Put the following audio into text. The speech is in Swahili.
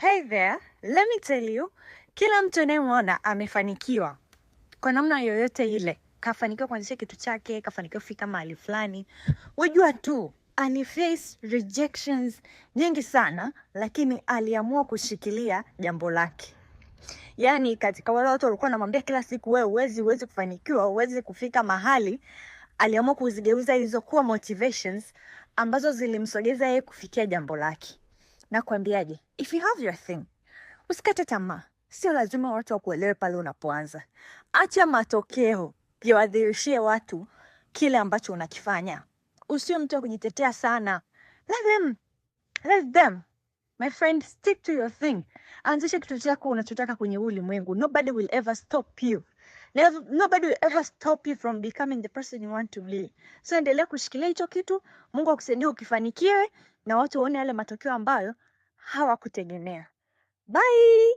Hey there, let me tell you, kila mtu anayemwona amefanikiwa kwa namna yoyote ile, kafanikiwa kuanzisha kitu chake, kafanikiwa kufika mahali fulani, wajua tu face rejections nyingi sana, lakini aliamua kushikilia jambo lake. Yani katika wale watu walikuwa wanamwambia kila siku, wewe huwezi kufanikiwa, huwezi kufika mahali, aliamua kuzigeuza hizo kuwa motivations ambazo zilimsogeza yeye kufikia jambo lake. Na kuambiaje, if you have your thing, usikate tamaa. Sio lazima watu wakuelewe pale unapoanza. Acha matokeo yawadhihirishie watu kile ambacho unakifanya. Usiwe mtu wa kujitetea sana. Let them. My friend, stick to your thing. Anzisha kitu chako unachotaka kwenye ulimwengu. Nobody will ever stop you. Nobody will ever stop you from becoming the person you want to be. So endelea kushikilia hicho kitu, Mungu akusaidie ukifanikiwe na watu waone yale matokeo ambayo hawakutegemea. Bye.